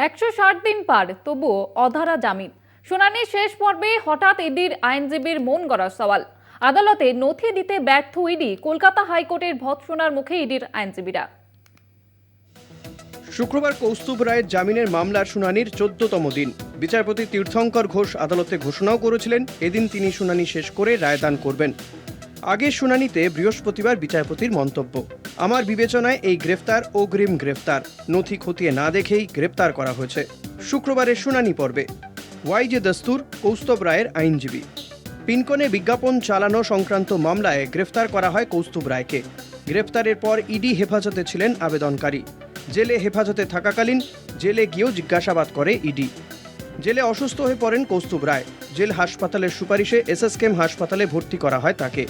160 দিন পার, তবুও অধারা জামিন। শুনানি শেষ পর্বে হঠাৎ ইডির আইনজীবীর মন গড়া সওয়াল। আদালতে নথি দিতে ব্যর্থ ইডি, কলকাতা হাইকোর্টের ভৎসনার মুখে ইডির আইনজীবীরা। শুক্রবার কৌস্তুভ রায়ের জামিনের মামলার শুনানির 14তম দিন। বিচারপতি তীর্থঙ্কর ঘোষ আদালতে ঘোষণাও করেছিলেন এদিন তিনি শুনানি শেষ করে রায়দান করবেন। আগের শুনানিতে বৃহস্পতিবার বিচারপতির মন্তব্য, আমার বিবেচনায় এই গ্রেফতার অগ্রিম গ্রেফতার, নথি খতিয়ে না দেখেই গ্রেফতার করা হয়েছে। শুক্রবারের শুনানি পর্বে ওয়াইজে দস্তুর কৌস্তুভ রায়ের আইনজীবী, পিনকনে বিজ্ঞাপন চালানো সংক্রান্ত মামলায় গ্রেফতার করা হয় কৌস্তুভ রায়কে। গ্রেফতারের পর ইডি হেফাজতে ছিলেন আবেদনকারী। জেলে হেফাজতে থাকাকালীন জেলে গিয়েও জিজ্ঞাসাবাদ করে ইডি। জেলে অসুস্থ হয়ে পড়েন কৌস্তুভ রায়। জেল হাসপাতালের সুপারিশে এসএসকেএম হাসপাতালে ভর্তি করা হয় তাকে।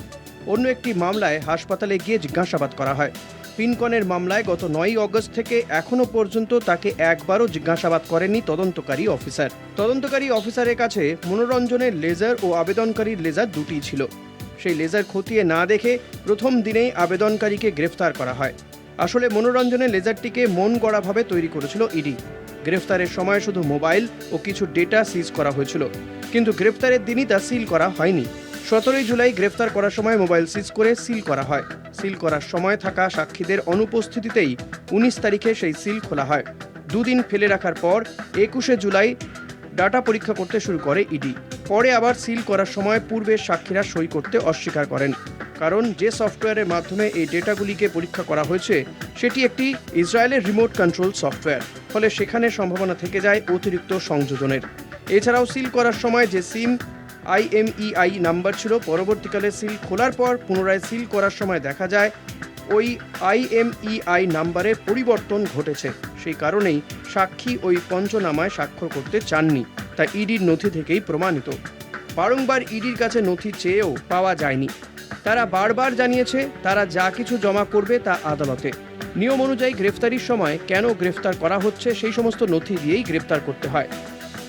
অন্য একটি মামলায় হাসপাতালে গিয়ে জিজ্ঞাসাবাদ করা হয়। পিনকনের মামলায় গত 9ই অগস্ট থেকে এখনও পর্যন্ত তাকে একবারও জিজ্ঞাসাবাদ করেনি তদন্তকারী অফিসার। তদন্তকারী অফিসারের কাছে মনোরঞ্জনের লেজার ও আবেদনকারীর লেজার দুটিই ছিল। সেই লেজার খতিয়ে না দেখে প্রথম দিনেই আবেদনকারীকে গ্রেফতার করা হয়। আসলে মনোরঞ্জনের লেজারটিকে মন গড়াভাবে তৈরি করেছিল ইডি। গ্রেফতারের সময় শুধু মোবাইল ও কিছু ডেটা সিজ করা হয়েছিল, কিন্তু গ্রেফতারের দিনই তা সিল করা হয়নি। 17ই জুলাই গ্রেফতার করার সময় মোবাইল সিজ করে সিল করা হয়। সিল করার সময় থাকা সাক্ষীদের অনুপস্থিতিতেই 19 তারিখে সেই সিল খোলা হয়। দুদিন ফেলে রাখার পর 21শে জুলাই ডাটা পরীক্ষা করতে শুরু করে ইডি। পরে আবার সিল করার সময় পূর্বের সাক্ষীরা সই করতে অস্বীকার করেন, কারণ যে সফটওয়্যারের মাধ্যমে এই ডেটাগুলিকে পরীক্ষা করা হয়েছে সেটি একটি ইসরায়েলের রিমোট কন্ট্রোল সফটওয়্যার, ফলে সেখানে সম্ভাবনা থেকে যায় অতিরিক্ত সংযোজনের। এছাড়াও সিল করার সময় যে সিম IMEI নাম্বার ছিল, পরবর্তীকালে সিল খোলার পর পুনরায় সিল করার সময় দেখা যায় ওই IMEI নাম্বারের পরিবর্তন ঘটেছে। সেই কারণেই সাক্ষী ওই পঞ্চনামায় স্বাক্ষর করতে চাননি, তা ইডির নথি থেকেই প্রমাণিত। বারংবার ইডির কাছে নথি চেয়েও পাওয়া যায়নি। তারা বারবার জানিয়েছে তারা যা কিছু জমা করবে তা আদালতে। নিয়ম অনুযায়ী গ্রেফতারির সময় কেন গ্রেফতার করা হচ্ছে সেই সমস্ত নথি দিয়েই গ্রেফতার করতে হয়।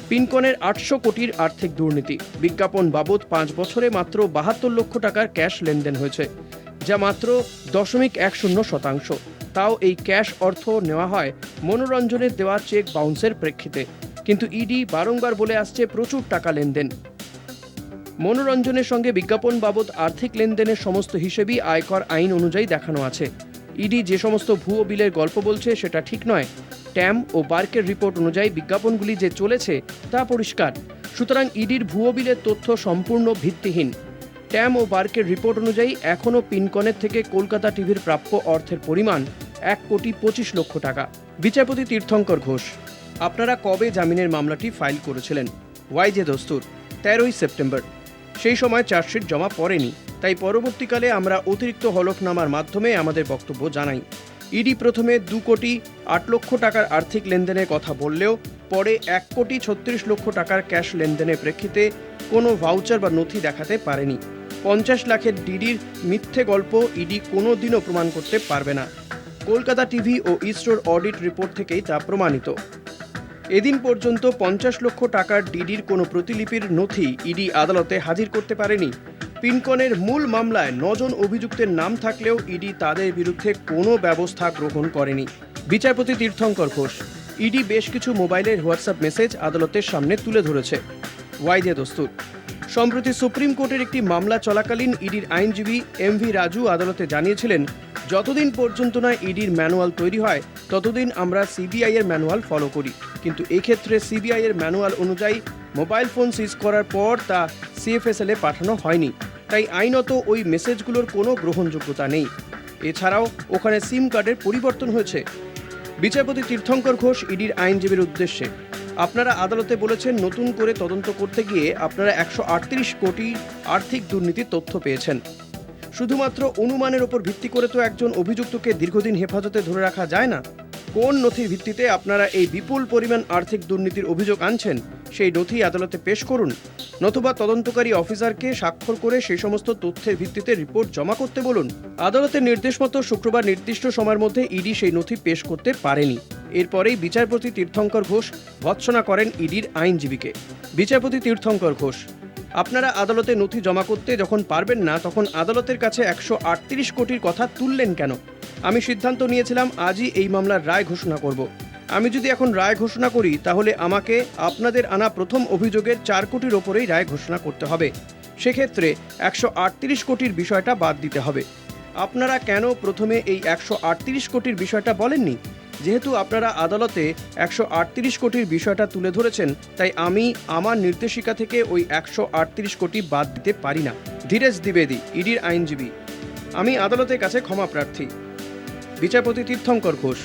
পিনকনের 800 কোটির আর্থিক দুর্নীতি, বিজ্ঞাপন বাবদ 5 বছরে মাত্র 72 লক্ষ টাকার ক্যাশ লেনদেন হয়েছে, যা মাত্র 0.10%। তাও এই ক্যাশ অর্থ নেওয়া হয় মনোরঞ্জনের দেওয়া চেক বাউন্সের প্রেক্ষিতে। কিন্তু ইডি বারংবার বলে আসছে প্রচুর টাকা লেনদেন। মনোরঞ্জনের সঙ্গে বিজ্ঞাপন বাবদ আর্থিক লেনদেনের সমস্ত হিসেবই আয়কর আইন অনুযায়ী দেখানো আছে। ইডি যে সমস্ত ভুয়ো বিলের গল্প বলছে সেটা ঠিক নয়। ট্যাম ও বার্কের রিপোর্ট অনুযায়ী বিজ্ঞাপনগুলি যে চলেছে তা পরিষ্কার। সুতরাং ইডির ভুয়ো বিলের তথ্য সম্পূর্ণ ভিত্তিহীন। ট্যাম ও বার্কের রিপোর্ট অনুযায়ী এখনও পিনকনের থেকে কলকাতা টিভির প্রাপ্য অর্থের পরিমাণ 1,25,00,000 টাকা। বিচারপতি তীর্থঙ্কর ঘোষ, আপনারা কবে জামিনের মামলাটি ফাইল করেছিলেন? ওয়াইজে দস্তুর, 13ই সেপ্টেম্বর। সেই সময় চার্জশিট জমা পড়েনি, তাই পরবর্তীকালে আমরা অতিরিক্ত হলফনামার মাধ্যমে আমাদের বক্তব্য জানাই। ইডি প্রথমে 2,08,00,000 টাকার আর্থিক লেনদেনের কথা বললেও পরে 1,36,00,000 টাকার ক্যাশ লেনদেনের প্রেক্ষিতে কোনো ভাউচার বা নথি দেখাতে পারেনি। 50 লাখের ডিডির মিথ্যে গল্প ইডি কোনো দিনও প্রমাণ করতে পারবে না। কলকাতা টিভি ও ইসরোর অডিট রিপোর্ট থেকেই তা প্রমাণিত। এদিন পর্যন্ত 50 লক্ষ টাকার ডিডির কোনো প্রতিলিপির নথি ইডি আদালতে হাজির করতে পারেনি। পিনকনের মূল মামলায় 9 জন অভিযুক্তের নাম থাকলেও ইডি তাদের বিরুদ্ধে কোনো ব্যবস্থা গ্রহণ করেনি। বিচারপতি তীর্থঙ্কর ঘোষ, ইডি বেশ কিছু মোবাইলের হোয়াটসঅ্যাপ মেসেজ আদালতের সামনে তুলে ধরেছে। ওয়াইজে দস্তুর, সম্প্রতি সুপ্রিম কোর্টের একটি মামলা চলাকালীন ইডির আইনজীবী MV রাজু আদালতে জানিয়েছিলেন, যতদিন পর্যন্ত না ইডির ম্যানুয়াল তৈরি হয় ততদিন আমরা CBI এর ম্যানুয়াল ফলো করি, কিন্তু এক্ষেত্রে CBI এর ম্যানুয়াল অনুযায়ী মোবাইল ফোন সিজ করার পর তা CFSL এ পাঠানো হয়নি, তাই আইনত ওই মেসেজগুলোর কোনো গ্রহণযোগ্যতা নেই। এছাড়াও ওখানে সিম কার্ডের পরিবর্তন হয়েছে। বিচারপতি তীর্থঙ্কর ঘোষ ইডির আইনজীবীর উদ্দেশ্যে, আপনারা আদালতে বলেছেন নতুন করে তদন্ত করতে গিয়ে আপনারা 138 কোটি আর্থিক দুর্নীতির তথ্য পেয়েছেন। শুধুমাত্র অনুমানের ওপর ভিত্তি করে তো একজন অভিযুক্তকে দীর্ঘদিন হেফাজতে ধরে রাখা যায় না। কোন নথির ভিত্তিতে আপনারা এই বিপুল পরিমাণ আর্থিক দুর্নীতির অভিযোগ আনছেন সেই নথি আদালতে পেশ করুন, নতুবা তদন্তকারী অফিসারকে স্বাক্ষর করে সেই সমস্ত তথ্যের ভিত্তিতে রিপোর্ট জমা করতে বলুন। আদালতের নির্দেশ মতো শুক্রবার নির্দিষ্ট সময়ের মধ্যে ইডি সেই নথি পেশ করতে পারেনি। এরপরেই বিচারপতি তীর্থঙ্কর ঘোষ ভৎসনা করেন ইডির আইনজীবীকে। বিচারপতি তীর্থঙ্কর ঘোষ, আপনারা আদালতে নথি জমা করতে যখন পারবেন না তখন আদালতের কাছে 138 কোটির কথা তুললেন কেন? আমি সিদ্ধান্ত নিয়েছিলাম আজই এই মামলার রায় ঘোষণা করব। আমি যদি এখন রায় ঘোষণা করি তাহলে আমাকে আপনাদের আনা প্রথম অভিযোগের 4 কোটির ওপরেই রায় ঘোষণা করতে হবে। সেক্ষেত্রে 138 কোটির বিষয়টা বাদ দিতে হবে। আপনারা কেন প্রথমে এই 138 কোটির বিষয়টা বলেননি? যেহেতু আপনারা আদালতে 138 কোটির বিষয়টা তুলে ধরেছেন, তাই আমি আমার নির্দেশিকা থেকে ওই 138 কোটি বাদ দিতে পারি না। ধীরেশ দ্বিবেদী, ইডির আইনজীবী। আমি আদালতের কাছে ক্ষমা প্রার্থী। বিচারপতি তীর্থঙ্কর ঘোষ,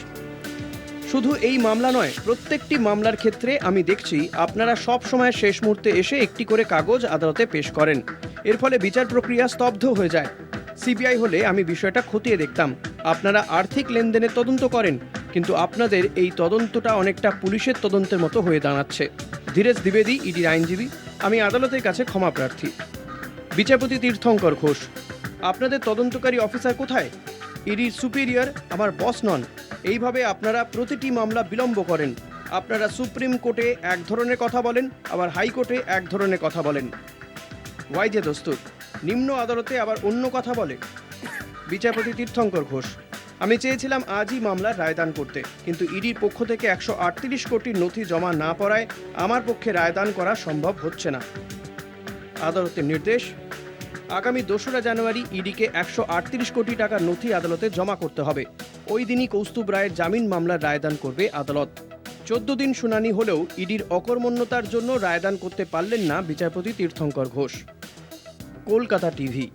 শুধু এই মামলা নয়, প্রত্যেকটি মামলার ক্ষেত্রে আমি দেখছি আপনারা সব সময় শেষ মুহূর্তে এসে একটি করে কাগজ আদালতে পেশ করেন। এর ফলে বিচার প্রক্রিয়া স্তব্ধ হয়ে যায়। সিবিআই হলে আমি বিষয়টা খতিয়ে দেখতাম। আপনারা আর্থিক লেনদেনের তদন্ত করেন, কিন্তু আপনাদের এই তদন্তটা অনেকটা পুলিশের তদন্তের মতো হয়ে দাঁড়াচ্ছে। ধীরেশ দ্বিবেদী, ইডির আইনজীবী। আমি আদালতের কাছে ক্ষমা প্রার্থী। বিচারপতি তীর্থঙ্কর ঘোষ, আপনাদের তদন্তকারী অফিসার কোথায়? ইডির সুপিরিয়র আমার বস নন। এইভাবে আপনারা প্রতিটি মামলা বিলম্ব করেন। আপনারা সুপ্রিম কোর্টে এক ধরনের কথা বলেন, আবার হাইকোর্টে এক ধরনের কথা বলেন। ওয়াইজে দস্তুর, নিম্ন আদালতে আবার অন্য কথা বলে। বিচারপতি তীর্থঙ্কর ঘোষ, আমি চেয়েছিলাম আজই মামলার রায়দান করতে, কিন্তু ইডির পক্ষ থেকে 138 কোটির নথি জমা না পড়ায় আমার পক্ষে রায়দান করা সম্ভব হচ্ছে না। আদালতের নির্দেশ, আগামী 2রা জানুয়ারি ইডিকে 138 কোটি টাকার নথি আদালতে জমা করতে হবে। ওই দিনই কৌস্তুভ রায়ের জামিন মামলার রায়দান করবে আদালত। 14 দিন শুনানি হলেও ইডির অকর্মণ্যতার জন্য রায়দান করতে পারলেন না বিচারপতি তীর্থঙ্কর ঘোষ। কলকাতা টিভি।